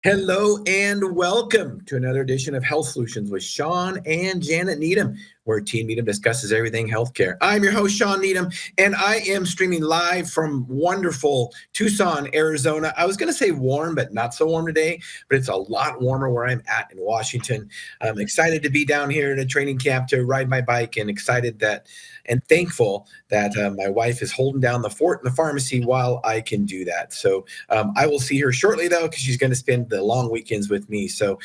Hello and welcome to another edition of Health Solutions with Shawn and Janet Needham, where Team Needham discusses everything healthcare. I'm your host, Shawn Needham, and I am streaming live from wonderful Tucson, Arizona. I was going to say warm, but not so warm today, but it's a lot warmer where I'm at in Washington. I'm excited to be down here at a training camp to ride my bike, and excited that and thankful that my wife is holding down the fort in the pharmacy while I can do that. So I will see her shortly, though, because she's going to spend the long weekends with me. So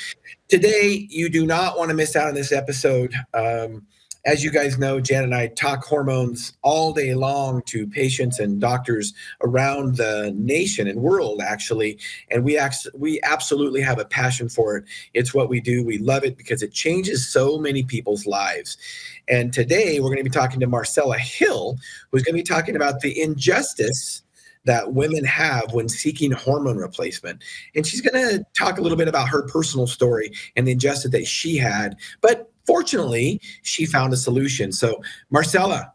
today, you do not want to miss out on this episode. As you guys know, Jan and I talk hormones all day long to patients and doctors around the nation and world, actually. And we absolutely have a passion for it. It's what we do. We love it because it changes so many people's lives. And today, we're going to be talking to Marcella Hill, who's going to be talking about the injustice that women have when seeking hormone replacement. And she's going to talk a little bit about her personal story and the injustice that she had. But fortunately, she found a solution. So, Marcella,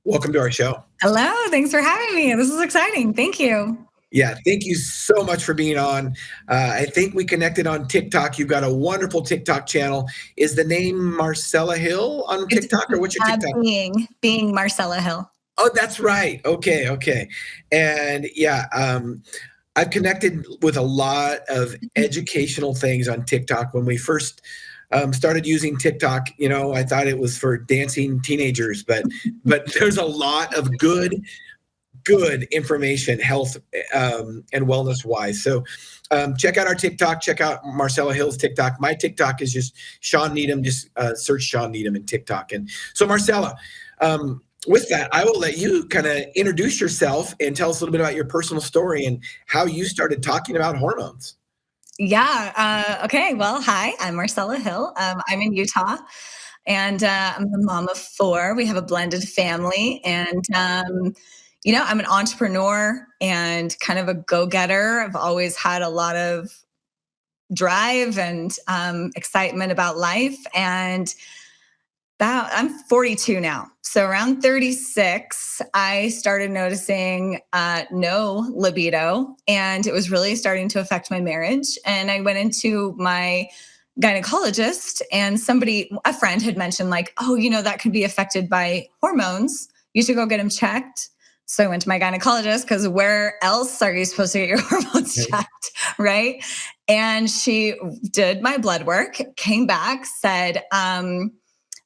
welcome to our show. Hello. Thanks for having me. This is exciting. Thank you. Yeah, thank you so much for being on. I think we connected on TikTok. You've got a wonderful TikTok channel. Is the name Marcella Hill on TikTok, or what's your TikTok? Being Marcella Hill. Oh, that's right. Okay. And yeah, I've connected with a lot of educational things on TikTok. When we first started using TikTok, I thought it was for dancing teenagers, but there's a lot of good information, health and wellness wise. So check out our TikTok, check out Marcella Hill's TikTok. My TikTok is just Shawn Needham. Just search Shawn Needham in TikTok. And so Marcella, with that, I will let you kind of introduce yourself and tell us a little bit about your personal story and how you started talking about hormones. Yeah. Okay. Well, hi, I'm Marcella Hill. I'm in Utah, and I'm the mom of 4. We have a blended family, and I'm an entrepreneur and kind of a go-getter. I've always had a lot of drive and excitement about life, and I'm 42 now. So around 36, I started noticing no libido, and it was really starting to affect my marriage. And I went into my gynecologist, and a friend had mentioned like, oh, that could be affected by hormones. You should go get them checked. So I went to my gynecologist, because where else are you supposed to get your hormones checked, right? And she did my blood work, came back, said,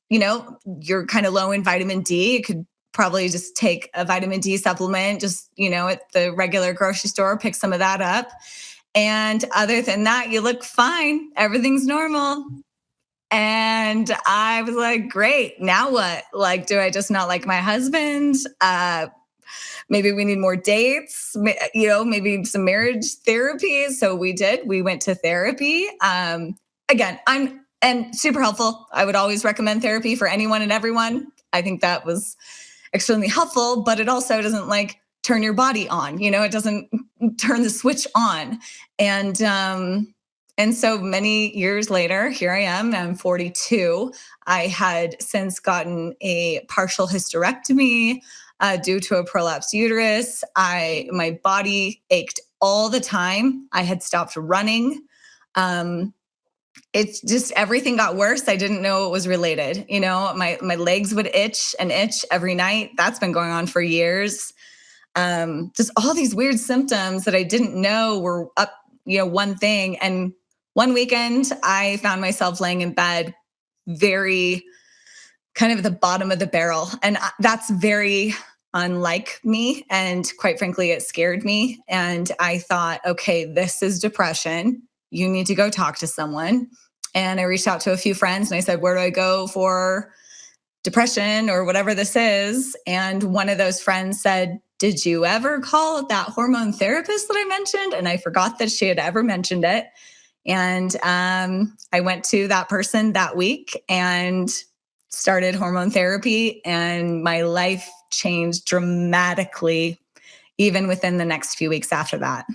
you're kind of low in vitamin D. You could probably just take a vitamin D supplement, just, at the regular grocery store, pick some of that up. And other than that, you look fine. Everything's normal. And I was like, great. Now what? Like, do I just not like my husband? Maybe we need more dates, maybe some marriage therapy. So we did. We went to therapy. Again, and super helpful. I would always recommend therapy for anyone and everyone. I think that was extremely helpful, but it also doesn't like turn your body on, it doesn't turn the switch on. And so many years later, here I am, I'm 42. I had since gotten a partial hysterectomy due to a prolapsed uterus. My body ached all the time. I had stopped running. It's just everything got worse. I didn't know it was related. My legs would itch every night. That's been going on for years. Just all these weird symptoms that I didn't know were up, one thing. And one weekend I found myself laying in bed, very kind of at the bottom of the barrel. And that's very unlike me. And quite frankly, it scared me. And I thought, okay, this is depression. You need to go talk to someone. And I reached out to a few friends and I said, where do I go for depression or whatever this is? And one of those friends said, did you ever call that hormone therapist that I mentioned? And I forgot that she had ever mentioned it. And I went to that person that week and started hormone therapy, and my life changed dramatically, even within the next few weeks after that.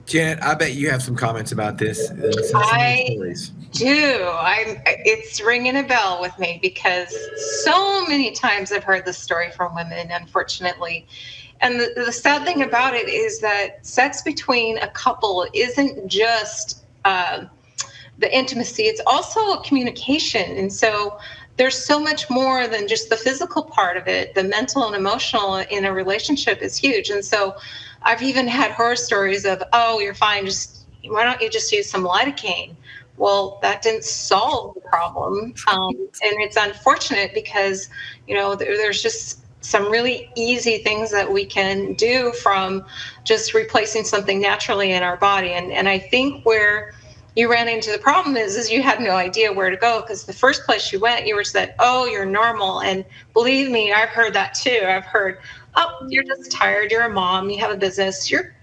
Janet, I bet you have some comments about this. I do. It's ringing a bell with me because so many times I've heard this story from women, unfortunately. And the sad thing about it is that sex between a couple isn't just the intimacy, it's also a communication. And so there's so much more than just the physical part of it. The mental and emotional in a relationship is huge. And so I've even had horror stories of, oh, you're fine, just why don't you just use some lidocaine? Well, that didn't solve the problem. And it's unfortunate because, there's just some really easy things that we can do from just replacing something naturally in our body. And I think where you ran into the problem is you had no idea where to go, because the first place you went, you were said, oh, you're normal. And believe me, I've heard that too. I've heard, oh, you're just tired. You're a mom. You have a business. You're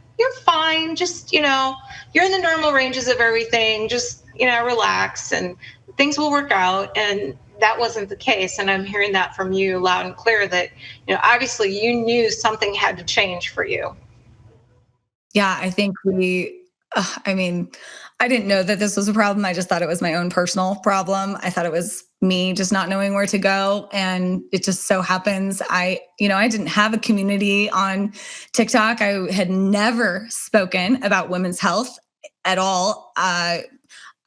fine. Just, you're in the normal ranges of everything. Just, relax and things will work out. And that wasn't the case. And I'm hearing that from you loud and clear that, obviously you knew something had to change for you. Yeah, I think I didn't know that this was a problem. I just thought it was my own personal problem. I thought it was me just not knowing where to go. And it just so happens I didn't have a community on TikTok. I had never spoken about women's health at all.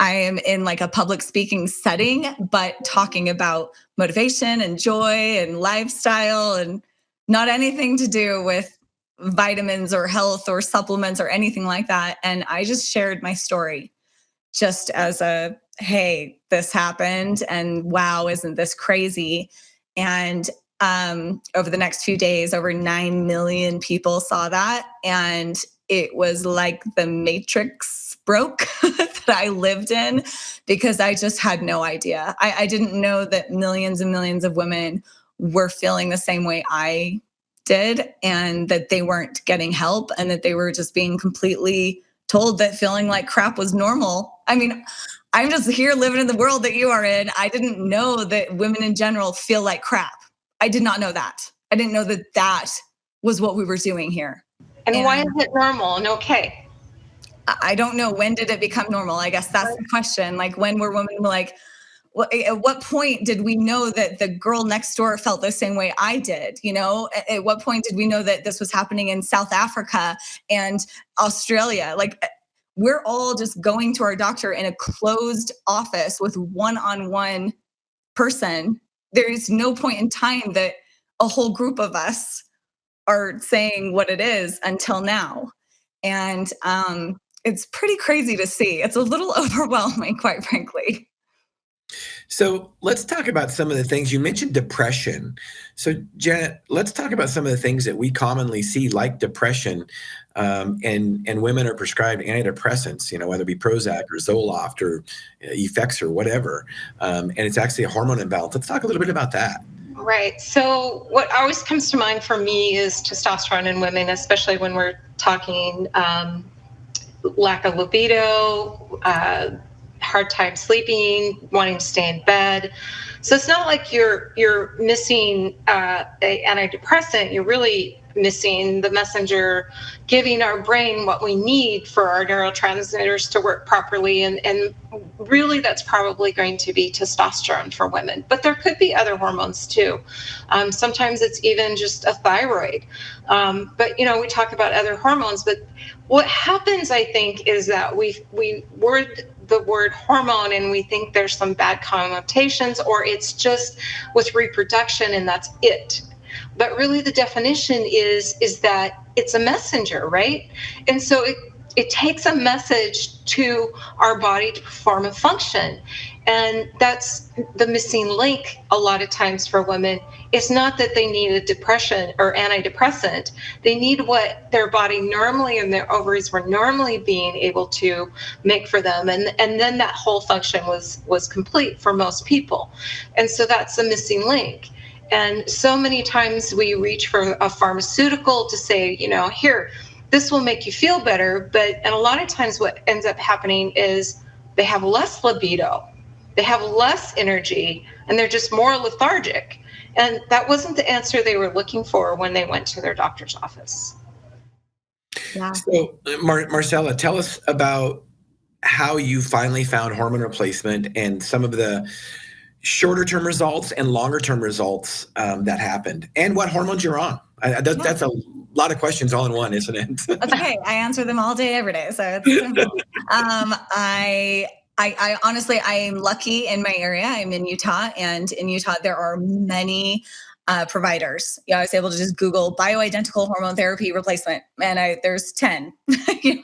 I am in like a public speaking setting, but talking about motivation and joy and lifestyle and not anything to do with vitamins or health or supplements or anything like that. And I just shared my story just as a, hey, this happened and wow, isn't this crazy? And over the next few days, over 9 million people saw that. And it was like the Matrix broke that I lived in, because I just had no idea. I didn't know that millions and millions of women were feeling the same way I did, and that they weren't getting help, and that they were just being completely told that feeling like crap was normal. I mean, I'm just here living in the world that you are in. I didn't know that women in general feel like crap. I did not know that. I didn't know that that was what we were doing here. And why is it normal and okay? I don't know. When did it become normal? I guess that's the question. Like, when were women like, at what point did we know that the girl next door felt the same way I did? At what point did we know that this was happening in South Africa and Australia? Like, we're all just going to our doctor in a closed office with one-on-one person. There is no point in time that a whole group of us are saying what it is until now. And it's pretty crazy to see. It's a little overwhelming, quite frankly. So let's talk about some of the things you mentioned. Depression. So Janet, let's talk about some of the things that we commonly see, like depression, and women are prescribed antidepressants, whether it be Prozac or Zoloft or Effects or whatever, and it's actually a hormone imbalance. Let's talk a little bit about that. Right. So what always comes to mind for me is testosterone in women, especially when we're talking lack of libido, hard time sleeping, wanting to stay in bed. So it's not like you're missing an antidepressant. You're really missing the messenger giving our brain what we need for our neurotransmitters to work properly. And really, that's probably going to be testosterone for women. But there could be other hormones too. Sometimes it's even just a thyroid. But, we talk about other hormones. But what happens, I think, is that we word the word hormone and we think there's some bad connotations, or it's just with reproduction and that's it. But really the definition is that it's a messenger, right? And so it takes a message to our body to perform a function. And that's the missing link a lot of times for women. It's not that they need a depression or antidepressant. They need what their body normally and their ovaries were normally being able to make for them. And then that whole function was complete for most people. And so that's the missing link. And so many times we reach for a pharmaceutical to say, here, this will make you feel better. And a lot of times what ends up happening is they have less libido, they have less energy, and they're just more lethargic. And that wasn't the answer they were looking for when they went to their doctor's office. Yeah. So Marcella, tell us about how you finally found hormone replacement and some of the shorter term results and longer term results that happened, and what hormones you're on. That's a lot of questions all in one, isn't it? That's okay. I answer them all day, every day. So it's simple. I honestly, I'm lucky in my area. I'm in Utah, and in Utah, there are many providers. I was able to just Google bioidentical hormone therapy replacement, and there's 10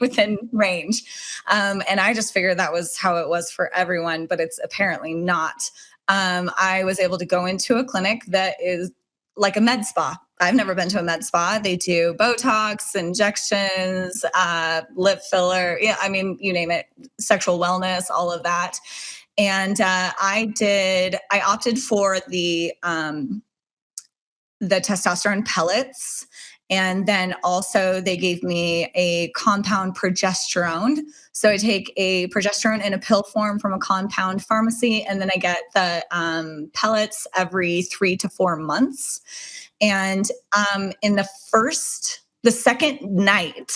within range. And I just figured that was how it was for everyone, but it's apparently not. I was able to go into a clinic that is like a med spa. I've never been to a med spa. They do Botox, injections, lip filler. Yeah, I mean, you name it, sexual wellness, all of that. And I opted for the testosterone pellets. And then also they gave me a compound progesterone. So I take a progesterone in a pill form from a compound pharmacy, and then I get the pellets every 3 to 4 months. And in the second night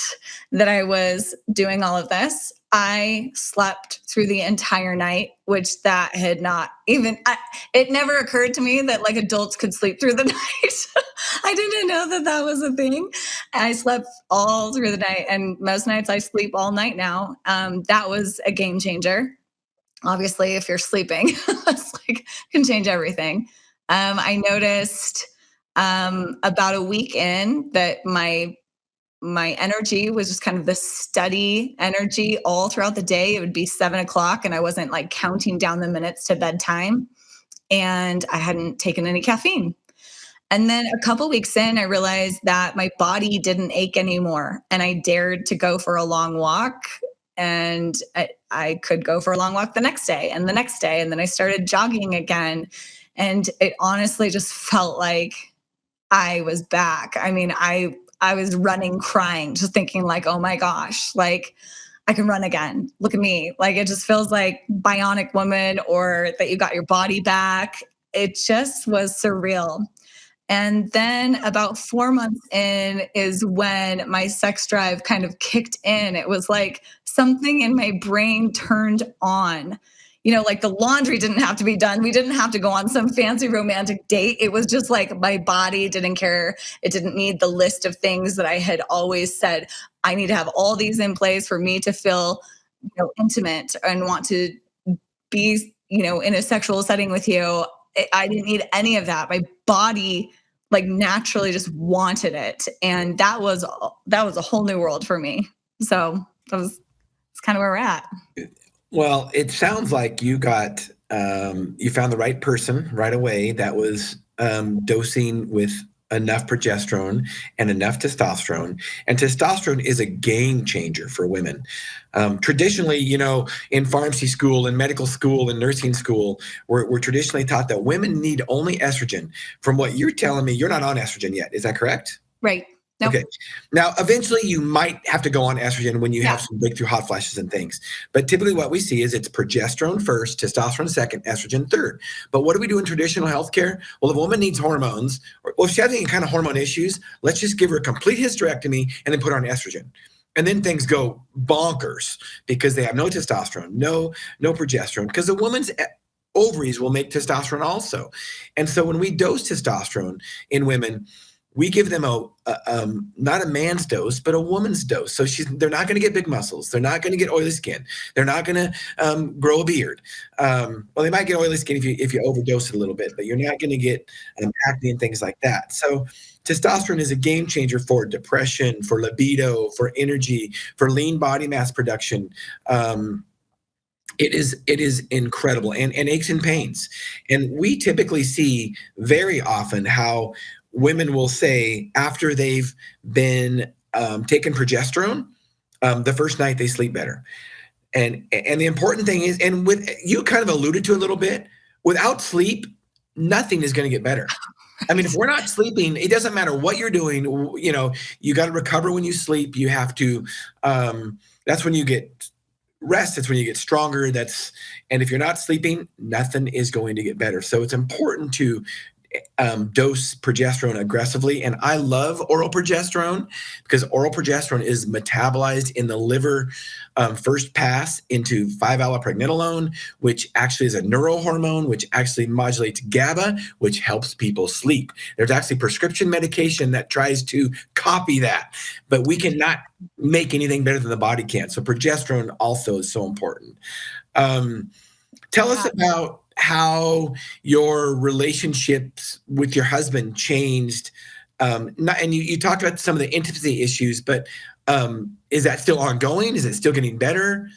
that I was doing all of this, I slept through the entire night, which that had not even, it never occurred to me that like adults could sleep through the night. I didn't know that that was a thing. I slept all through the night, and most nights I sleep all night now. That was a game changer. Obviously, if you're sleeping, it's like can change everything. I noticed about a week in that my energy was just kind of this steady energy all throughout the day. It would be 7 o'clock and I wasn't like counting down the minutes to bedtime, and I hadn't taken any caffeine. And then a couple weeks in, I realized that my body didn't ache anymore, and I dared to go for a long walk, and I could go for a long walk the next day and the next day. And then I started jogging again, and it honestly just felt like I was back. I mean, I was running, crying, just thinking like, oh my gosh, like I can run again. Look at me. Like it just feels like bionic woman, or that you got your body back. It just was surreal. And then about 4 months in is when my sex drive kind of kicked in. It was like something in my brain turned on. Like the laundry didn't have to be done. We didn't have to go on some fancy romantic date. It was just like my body didn't care. It didn't need the list of things that I had always said, I need to have all these in place for me to feel, intimate and want to be, in a sexual setting with you. I didn't need any of that. My body like naturally just wanted it. And that was a whole new world for me. So it's kind of where we're at. Well, it sounds like you got, you found the right person right away that was dosing with enough progesterone and enough testosterone. And testosterone is a game changer for women. Traditionally, in pharmacy school and medical school and nursing school, we're traditionally taught that women need only estrogen. From what you're telling me, you're not on estrogen yet. Is that correct? Right. Nope. Okay. Now, eventually you might have to go on estrogen when you have some breakthrough hot flashes and things. But typically what we see is it's progesterone first, testosterone second, estrogen third. But what do we do in traditional healthcare? Well, if a woman needs hormones, or if she has any kind of hormone issues, let's just give her a complete hysterectomy and then put her on estrogen. And then things go bonkers because they have no testosterone, no progesterone, because a woman's ovaries will make testosterone also. And so when we dose testosterone in women, we give them not a man's dose, but a woman's dose. So they're not going to get big muscles. They're not going to get oily skin. They're not going to grow a beard. Well, they might get oily skin if you overdose it a little bit, but you're not going to get acne and things like that. So testosterone is a game changer for depression, for libido, for energy, for lean body mass production. It is incredible, and aches and pains. And we typically see very often how women will say after they've been taking progesterone, the first night they sleep better. And the important thing is, and with you kind of alluded to a little bit, without sleep, nothing is going to get better. I mean, if we're not sleeping, it doesn't matter what you're doing. You got to recover when you sleep. You have to. That's when you get rest. It's when you get stronger. And if you're not sleeping, nothing is going to get better. So it's important to dose progesterone aggressively. And I love oral progesterone because oral progesterone is metabolized in the liver first pass into 5-allopregnenolone, which actually is a neurohormone, which actually modulates GABA, which helps people sleep. There's actually prescription medication that tries to copy that, but we cannot make anything better than the body can. So progesterone also is so important. Tell us about how your relationships with your husband changed. And you talked about some of the intimacy issues, but is that still ongoing? Is it still getting better?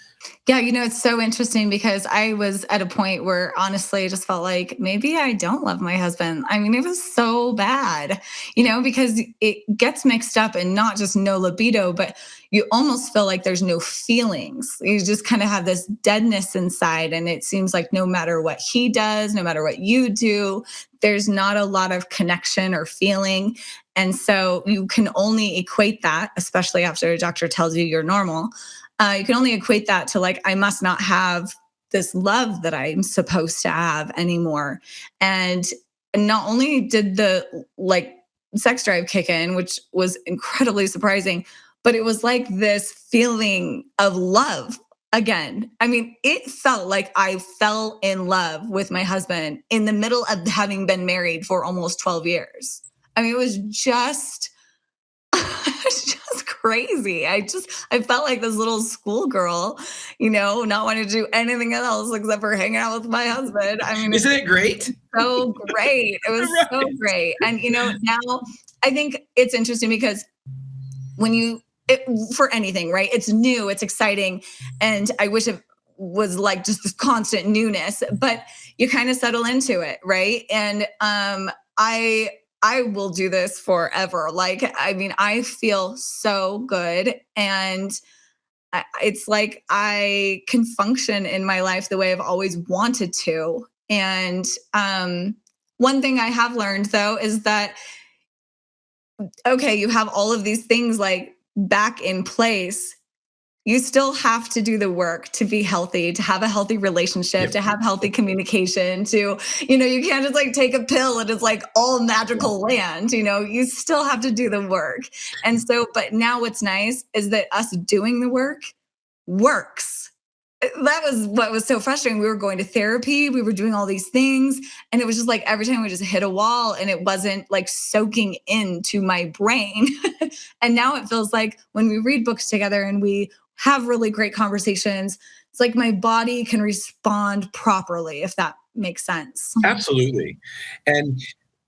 Yeah, it's so interesting because I was at a point where honestly I just felt like maybe I don't love my husband. I mean, it was so bad, because it gets mixed up and not just no libido, but you almost feel like there's no feelings. You just kind of have this deadness inside. And it seems like no matter what he does, no matter what you do, there's not a lot of connection or feeling. And so you can only equate that, especially after a doctor tells you you're normal. You can only equate that to like, I must not have this love that I'm supposed to have anymore. And not only did the sex drive kick in, which was incredibly surprising, but it was like this feeling of love again. I mean, it felt like I fell in love with my husband in the middle of having been married for almost 12 years. I mean, it was just crazy. I felt like this little schoolgirl, not wanting to do anything else except for hanging out with my husband. I mean, isn't it great? So great. It was right. So great. And, now I think it's interesting because for anything, right? It's new, it's exciting. And I wish it was like just this constant newness, but you kind of settle into it. Right. And, I will do this forever. I feel so good. And it's like I can function in my life the way I've always wanted to. And one thing I have learned, though, is that, okay, you have all of these things like back in place. You still have to do the work to be healthy, to have a healthy relationship, to have healthy communication, you can't just like take a pill and it's like all magical land, you still have to do the work. And so, but now what's nice is that us doing the work works. That was what was so frustrating. We were going to therapy, we were doing all these things, and it was just like every time we just hit a wall and it wasn't like soaking into my brain. And now it feels like when we read books together and we have really great conversations, it's like my body can respond properly, if that makes sense. Absolutely. And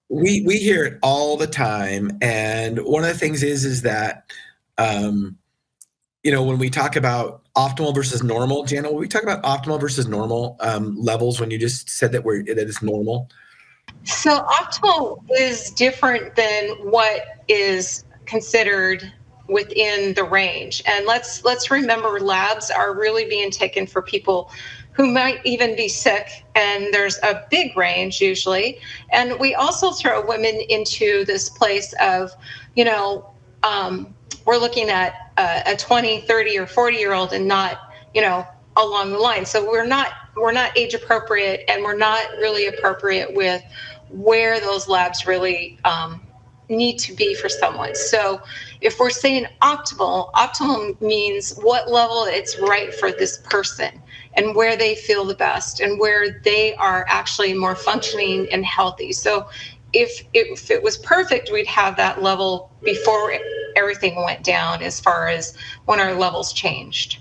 we hear it all the time. And one of the things is that, when we talk about optimal versus normal, Jana, when we talk about optimal versus normal levels, when you just said that it's normal. So optimal is different than what is considered within the range. And let's remember, labs are really being taken for people who might even be sick, and there's a big range usually. And we also throw women into this place of, we're looking at a 20, 30 or 40-year-old and not, along the line. So we're not age appropriate, and we're not really appropriate with where those labs really need to be for someone. So if we're saying optimal means what level it's right for this person and where they feel the best and where they are actually more functioning and healthy. So if it was perfect, we'd have that level before everything went down as far as when our levels changed.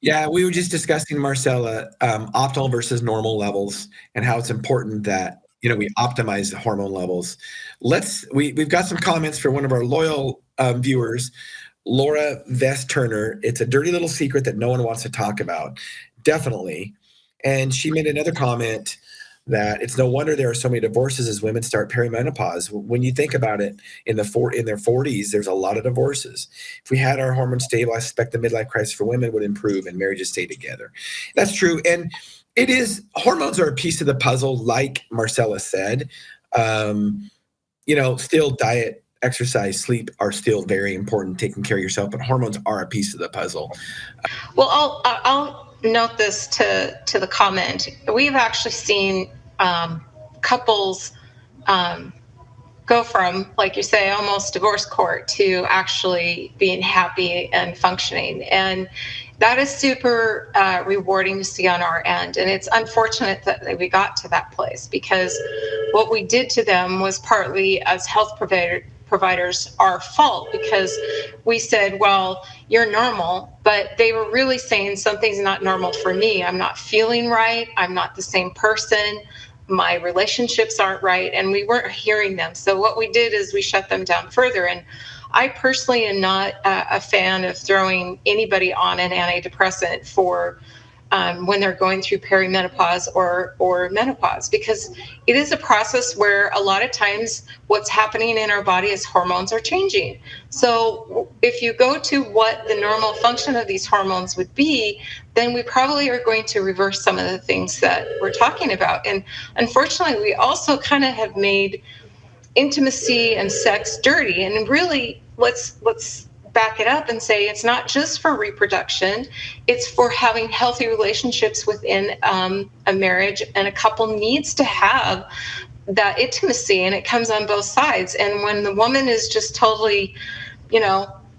Yeah, we were just discussing, Marcella, optimal versus normal levels and how it's important that we optimize the hormone levels. We've got some comments for one of our loyal viewers, Laura Vest Turner. It's a dirty little secret that no one wants to talk about. Definitely. And she made another comment that it's no wonder there are so many divorces as women start perimenopause. When you think about it, in their 40s, there's a lot of divorces. If we had our hormones stable, I suspect the midlife crisis for women would improve and marriages stay together. That's true. And it is, hormones are a piece of the puzzle, like Marcella said. Still diet, exercise, sleep are still very important, taking care of yourself, but hormones are a piece of the puzzle. Well, I'll note this to the comment. We've actually seen couples go from, like you say, almost divorce court to actually being happy and functioning. And that is super rewarding to see on our end. And it's unfortunate that we got to that place, because what we did to them was partly, as health providers, our fault, because we said, well, you're normal, but they were really saying something's not normal for me. I'm not feeling right. I'm not the same person. My relationships aren't right, and we weren't hearing them. So what we did is we shut them down further. And I personally am not a fan of throwing anybody on an antidepressant for when they're going through perimenopause or menopause, because it is a process where a lot of times what's happening in our body is hormones are changing. So if you go to what the normal function of these hormones would be, then we probably are going to reverse some of the things that we're talking about. And unfortunately, we also kind of have made intimacy and sex dirty. And really, let's back it up and say it's not just for reproduction, it's for having healthy relationships within a marriage, and a couple needs to have that intimacy, and it comes on both sides. And when the woman is just totally,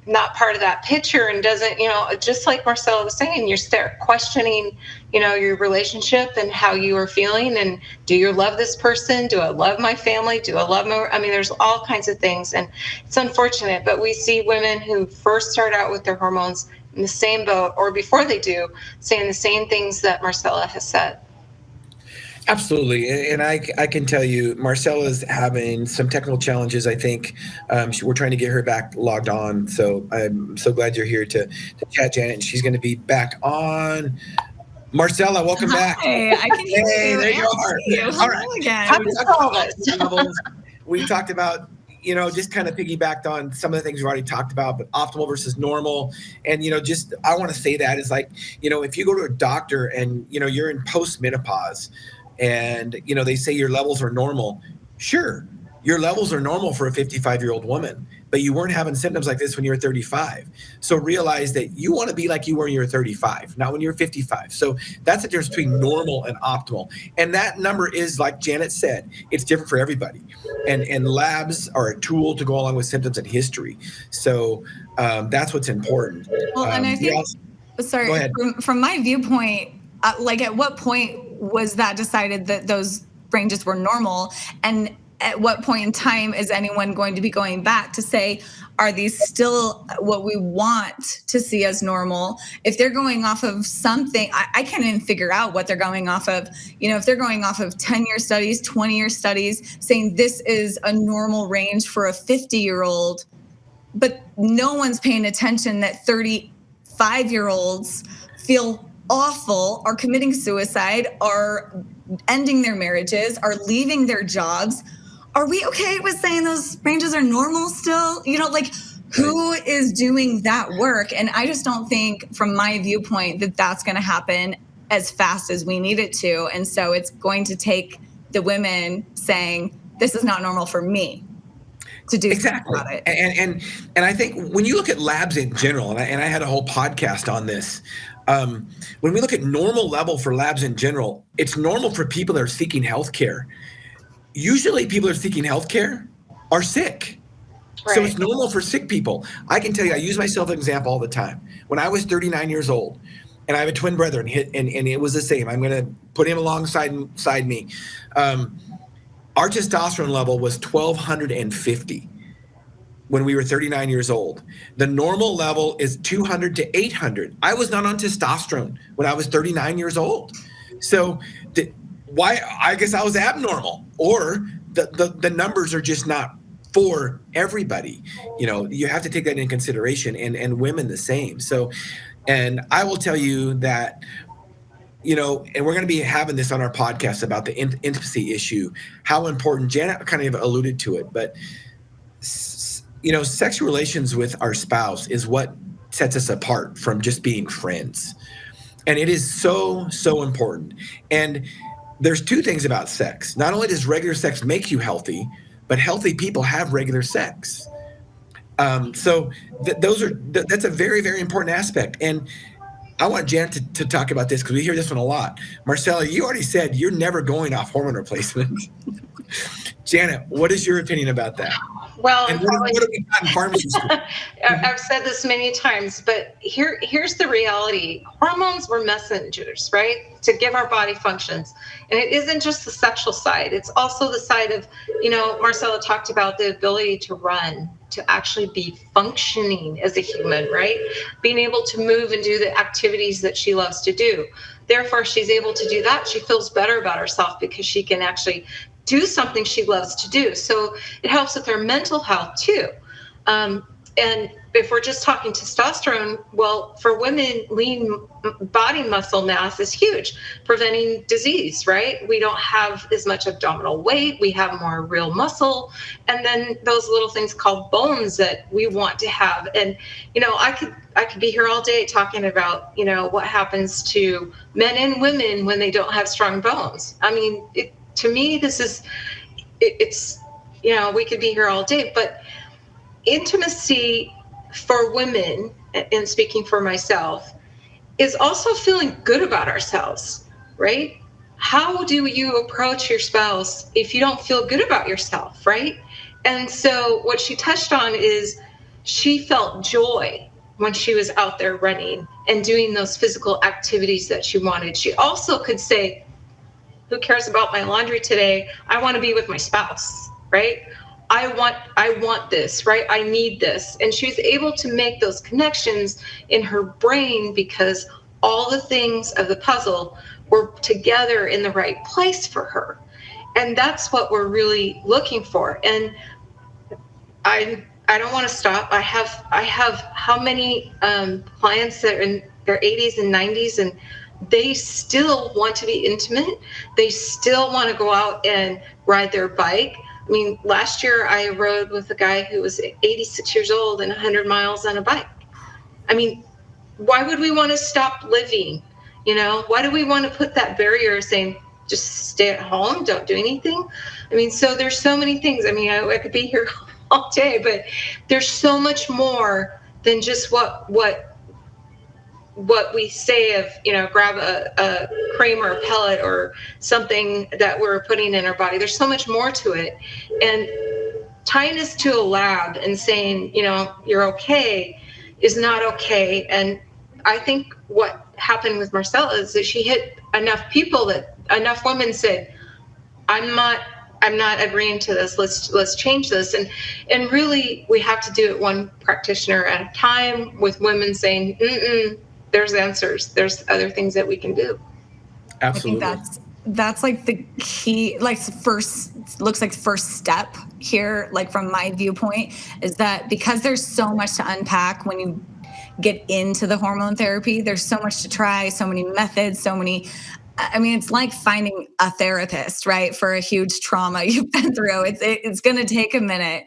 not part of that picture and doesn't, just like Marcella was saying, you start questioning, your relationship and how you are feeling, and do you love this person? Do I love my family? Do I love my, there's all kinds of things, and it's unfortunate, but we see women who first start out with their hormones in the same boat, or before they do, saying the same things that Marcella has said. Absolutely. And I can tell you, Marcella's having some technical challenges. I think we're trying to get her back logged on. So I'm so glad you're here to chat, Janet. And she's going to be back on. Marcella, welcome back. Hey, I can hear you. There you are. You. All right. Again. We talked about, just kind of piggybacked on some of the things we've already talked about, but optimal versus normal. And, I want to say that is like, if you go to a doctor and, you're in post-menopause, and, they say your levels are normal. Sure, your levels are normal for a 55-year-old woman, but you weren't having symptoms like this when you were 35. So realize that you want to be like you were when you were 35, not when you were 55. So that's the difference between normal and optimal. And that number is, like Janet said, it's different for everybody. And labs are a tool to go along with symptoms and history. So that's what's important. Well, and I think, from my viewpoint, at what point was that decided that those ranges were normal? And at what point in time is anyone going to be going back to say, are these still what we want to see as normal? If they're going off of something, I can't even figure out what they're going off of. If they're going off of 10-year studies, 20-year studies, saying this is a normal range for a 50-year-old, but no one's paying attention that 35-year-olds feel awful, are committing suicide, are ending their marriages, are leaving their jobs. Are we okay with saying those ranges are normal still? Who is doing that work? And I just don't think, from my viewpoint, that that's going to happen as fast as we need it to. And so it's going to take the women saying, this is not normal for me, to do something about it. And I think when you look at labs in general, and I had a whole podcast on this, when we look at normal level for labs in general, it's normal for people that are seeking healthcare. Usually people that are seeking healthcare are sick. Right. So it's normal for sick people. I can tell you, I use myself as an example all the time. When I was 39 years old, and I have a twin brother, and it was the same. I'm going to put him alongside me. Our testosterone level was 1,250 when we were 39 years old. The normal level is 200 to 800. I was not on testosterone when I was 39 years old. So why? I guess I was abnormal, or the numbers are just not for everybody. You have to take that into consideration, and women the same. So, and I will tell you that, and we're going to be having this on our podcast about the intimacy issue, how important, Janet kind of alluded to it, but sexual relations with our spouse is what sets us apart from just being friends. And it is so, so important. And there's two things about sex. Not only does regular sex make you healthy, but healthy people have regular sex. So that's a very, very important aspect. And I want Janet to talk about this, because we hear this one a lot. Marcella, you already said you're never going off hormone replacement. Janet, what is your opinion about that? Well, and what have we got in pharmacy school? I've said this many times, but here's the reality. Hormones were messengers, right? To give our body functions. And it isn't just the sexual side. It's also the side of, Marcella talked about the ability to run, to actually be functioning as a human, right? Being able to move and do the activities that she loves to do. Therefore, she's able to do that. She feels better about herself because she can actually do something she loves to do. So it helps with her mental health too. And if we're just talking testosterone, well, for women, lean body muscle mass is huge, preventing disease, right? We don't have as much abdominal weight. We have more real muscle. And then those little things called bones that we want to have. And, I could be here all day talking about, what happens to men and women when they don't have strong bones. I mean, to me, it's we could be here all day, but intimacy for women, and speaking for myself, is also feeling good about ourselves, right? How do you approach your spouse if you don't feel good about yourself, right? And so what she touched on is she felt joy when she was out there running and doing those physical activities that she wanted. She also could say, who cares about my laundry today? I want to be with my spouse, right? I want this, right? I need this. And she was able to make those connections in her brain because all the things of the puzzle were together in the right place for her. And that's what we're really looking for. And I don't want to stop. I have how many clients that are in their 80s and 90s, and they still want to be intimate. They still want to go out and ride their bike. I mean, last year I rode with a guy who was 86 years old and 100 miles on a bike. I mean, why would we want to stop living? Why do we want to put that barrier saying, just stay at home, don't do anything? I mean, so there's so many things. I mean, I could be here all day, but there's so much more than just what we say of, grab a cream or a pellet or something that we're putting in our body. There's so much more to it. And tying us to a lab and saying, you're okay is not okay. And I think what happened with Marcella is that she hit enough people that enough women said, I'm not agreeing to this. Let's change this. And really we have to do it one practitioner at a time, with women saying, there's answers. There's other things that we can do. Absolutely. I think that's like the key, looks like first step here, like from my viewpoint, is that because there's so much to unpack when you get into the hormone therapy, there's so much to try, so many methods, it's like finding a therapist, right? For a huge trauma you've been through. It's going to take a minute.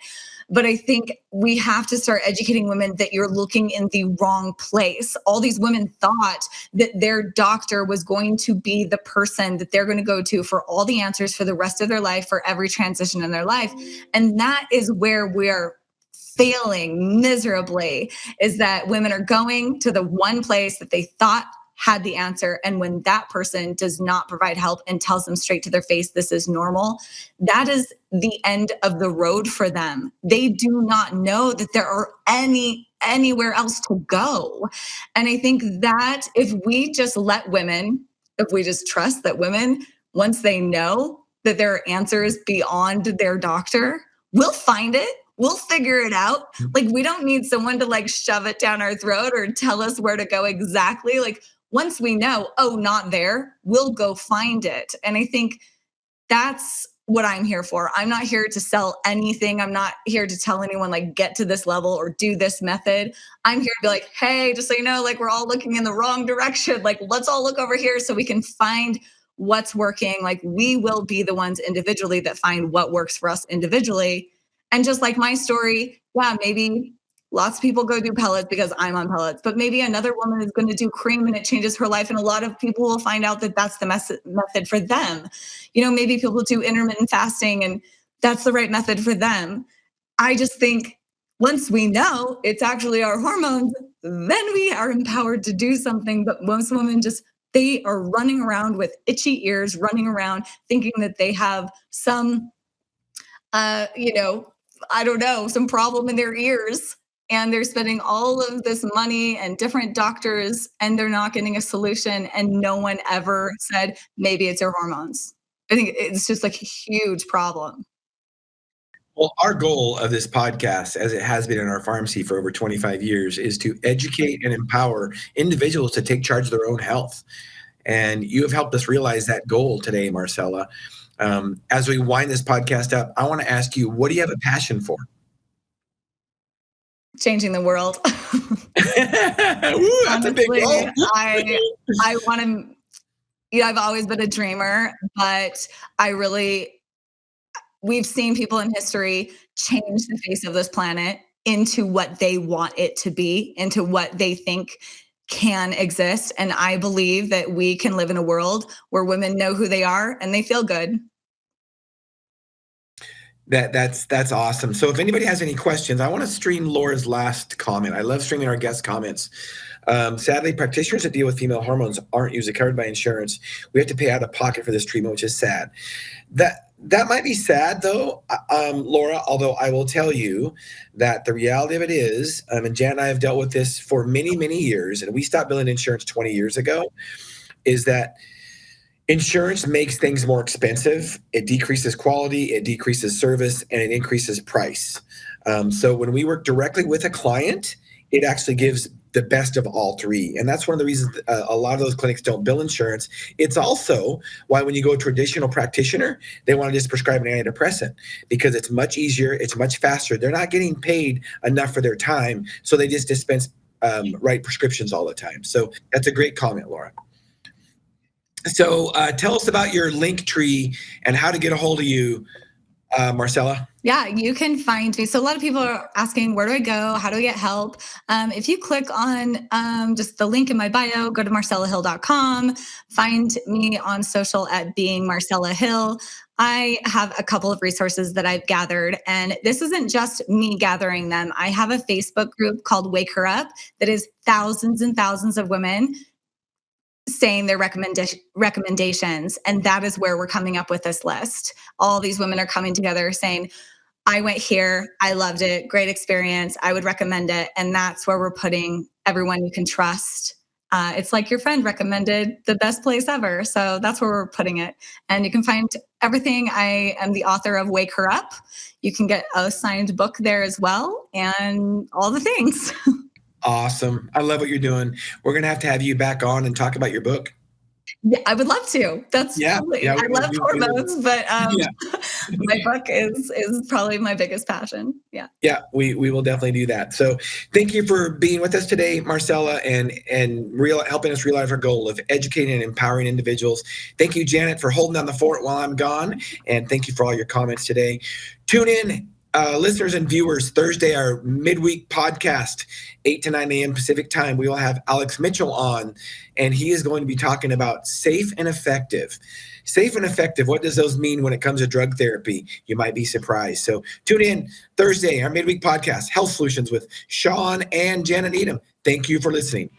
But I think we have to start educating women that you're looking in the wrong place. All these women thought that their doctor was going to be the person that they're going to go to for all the answers for the rest of their life, for every transition in their life. And that is where we're failing miserably, is that women are going to the one place that they thought had the answer. And when that person does not provide help and tells them straight to their face, this is normal, that is the end of the road for them. They do not know that there are anywhere else to go. And I think that if we just trust that women, once they know that there are answers beyond their doctor, we'll find it. We'll figure it out. Like, we don't need someone to shove it down our throat or tell us where to go exactly. Once we know, not there, we'll go find it. And I think that's what I'm here for. I'm not here to sell anything. I'm not here to tell anyone get to this level or do this method. I'm here to be like, hey, just so you know, we're all looking in the wrong direction. Let's all look over here so we can find what's working. We will be the ones individually that find what works for us individually. And just like my story, maybe lots of people go do pellets because I'm on pellets, but maybe another woman is going to do cream and it changes her life. And a lot of people will find out that that's the method for them. Maybe people do intermittent fasting and that's the right method for them. I just think once we know it's actually our hormones, then we are empowered to do something. But most women they are running around with itchy ears, running around thinking that they have some you know, I don't know, some problem in their ears. And they're spending all of this money and different doctors, and they're not getting a solution. And no one ever said, maybe it's your hormones. I think it's just like a huge problem. Well, our goal of this podcast, as it has been in our pharmacy for over 25 years, is to educate and empower individuals to take charge of their own health. And you have helped us realize that goal today, Marcella. As we wind this podcast up, I want to ask you, what do you have a passion for? Changing the world. Ooh, that's a big goal. I want to, I've always been a dreamer, but we've seen people in history change the face of this planet into what they want it to be, into what they think can exist. And I believe that we can live in a world where women know who they are and they feel good. That's awesome. So if anybody has any questions, I want to stream Laura's last comment. I love streaming our guest comments. Sadly, practitioners that deal with female hormones aren't usually covered by insurance. We have to pay out of pocket for this treatment, which is sad. That might be sad, though, Laura, although I will tell you that the reality of it is, and Jan and I have dealt with this for many, many years, and we stopped billing insurance 20 years ago, is that insurance makes things more expensive. It decreases quality, it decreases service, and it increases price. So when we work directly with a client, it actually gives the best of all three. And that's one of the reasons a lot of those clinics don't bill insurance. It's also why when you go to a traditional practitioner, they want to just prescribe an antidepressant because it's much easier, it's much faster. They're not getting paid enough for their time, so they just dispense write prescriptions all the time. So that's a great comment, Laura. So tell us about your link tree and how to get a hold of you, Marcella. Yeah, you can find me. So a lot of people are asking, where do I go? How do I get help? If you click on just the link in my bio, go to marcellahill.com, find me on social at being Marcella Hill. I have a couple of resources that I've gathered, and this isn't just me gathering them. I have a Facebook group called Wake Her Up that is thousands and thousands of women saying their recommendations. And that is where we're coming up with this list. All these women are coming together saying, I went here, I loved it, great experience, I would recommend it. And that's where we're putting everyone you can trust. It's like your friend recommended the best place ever. So that's where we're putting it. And you can find everything. I am the author of Wake Her Up. You can get a signed book there as well, and all the things. Awesome. I love what you're doing. We're going to have you back on and talk about your book. Yeah, I would love to. I love hormones, but my book is probably my biggest passion. Yeah. Yeah, we will definitely do that. So thank you for being with us today, Marcella, and helping us realize our goal of educating and empowering individuals. Thank you, Janet, for holding down the fort while I'm gone. And thank you for all your comments today. Tune in, listeners and viewers, Thursday, our midweek podcast, 8 to 9 a.m. Pacific time. We will have Alex Mitchell on, and he is going to be talking about safe and effective. Safe and effective, what does those mean when it comes to drug therapy? You might be surprised. So tune in Thursday, our midweek podcast, Health Solutions with Shawn and Janet Needham. Thank you for listening.